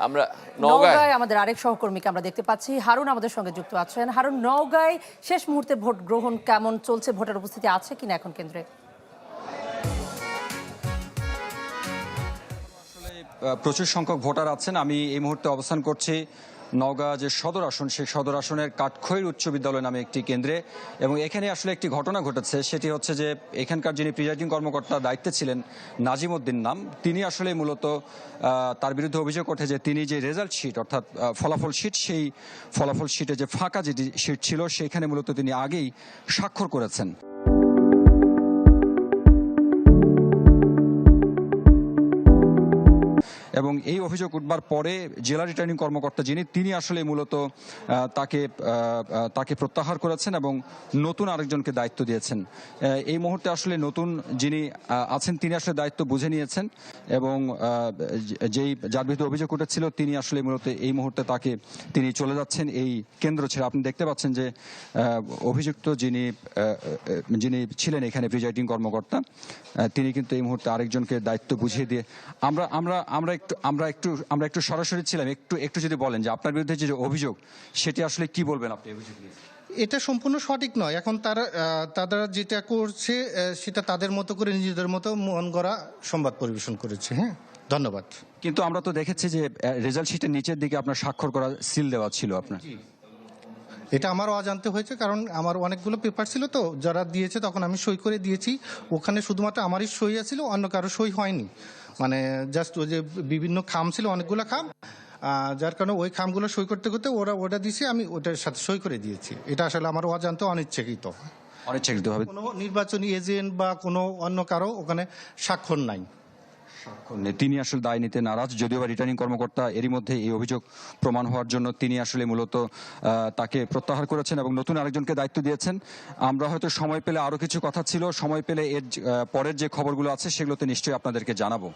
আমরা নওগাঁয় আমাদের আরেক সহকর্মীকে আমরা দেখতে পাচ্ছি, হারুন আমাদের সঙ্গে যুক্ত আছেন। হারুন, নওগাঁয় শেষ মুহূর্তে ভোট গ্রহণ কেমন চলছে? ভোটার উপস্থিতি আছে কিনা এখন কেন্দ্রে? প্রচুর সংখ্যক ভোটার আছেন। আমি এই মুহূর্তে অবস্থান করছি নওগাঁ যে সদর আসন, সেই সদর আসনের কাঠখৈর উচ্চ বিদ্যালয় নামে একটি কেন্দ্রে, এবং এখানে আসলে একটি ঘটনা ঘটেছে। সেটি হচ্ছে যে এখানকার যিনি প্রিজাইডিং কর্মকর্তা দায়িত্বে ছিলেন, নাজিম উদ্দিন নাম, তিনি আসলে মূলত তার বিরুদ্ধে অভিযোগ ওঠে যে তিনি যে রেজাল্ট শিট অর্থাৎ ফলাফল শিট, সেই ফলাফল শিটে যে ফাঁকা যেটি শিট ছিল সেখানে মূলত তিনি আগেই স্বাক্ষর করেছেন। এবং এই অভিযোগ উঠবার পরে জেলা রিটার্নিং কর্মকর্তা যিনি, তিনি আসলে মূলত তাকে প্রত্যাহার করেছেন এবং নতুন আরেকজনকে দায়িত্ব দিয়েছেন। এই মুহূর্তে আসলে নতুন যিনি আছেন তিনি আসলে দায়িত্ব বুঝে নিয়েছেন, এবং যার বিরুদ্ধে অভিযোগ উঠেছিল তিনি আসলে মূলত এই মুহূর্তে তিনি চলে যাচ্ছেন এই কেন্দ্র ছেড়ে। আপনি দেখতে পাচ্ছেন যে অভিযুক্ত যিনি ছিলেন এখানে প্রিজাইডিং কর্মকর্তা, তিনি কিন্তু এই মুহূর্তে আরেকজনকে দায়িত্ব বুঝিয়ে দিয়ে আমরা একটু সরাসরি ছিলাম। একটু যদি বলেন যে আপনার বিরুদ্ধে যে অভিযোগ, সেটি আসলে কি বলবেন আপনি? অভিযোগ নিয়ে এটা সম্পূর্ণ সঠিক নয়। এখন তারা যেটা করছে সেটা তাদের মতো করে নিজেদের মতো মন গড়া সংবাদ পরিবেশন করেছে। হ্যাঁ, ধন্যবাদ। কিন্তু আমরা তো দেখেছি যে রেজাল্ট শিটের নিচের দিকে আপনার স্বাক্ষর করা সিল দেওয়া ছিল আপনার। এটা আমারও অজান্তে হয়েছে, কারণ আমার অনেকগুলো পেপার ছিল, তো যারা দিয়েছে তখন আমি সই করে দিয়েছি। ওখানে শুধুমাত্র আমারই সই আছিল, অন্য কারো সই হয়নি। মানে জাস্ট ওই যে বিভিন্ন খাম ছিল, অনেকগুলো খাম, যার কারণে ওই খামগুলো সই করতে করতে ওটা দিয়েছি, আমি ওটার সাথে সই করে দিয়েছি। এটা আসলে আমার অজান্তে অনিচ্ছাকৃতভাবে কোনো নির্বাচনী এজেন্ট বা কোনো অন্য কারো ওখানে স্বাক্ষর নাই। তিনি আসলে দায় নিতে নারাজ, যদিও বা রিটার্নিং কর্মকর্তা এরই মধ্যে এই অভিযোগ প্রমাণ হওয়ার জন্য তিনি আসলে মূলত তাকে প্রত্যাহার করেছেন এবং নতুন আরেকজনকে দায়িত্ব দিয়েছেন। আমরা হয়তো সময় পেলে আরো কিছু কথা ছিল, সময় পেলে এর পরের যে খবরগুলো আছে সেগুলোতে নিশ্চয়ই আপনাদেরকে জানাবো।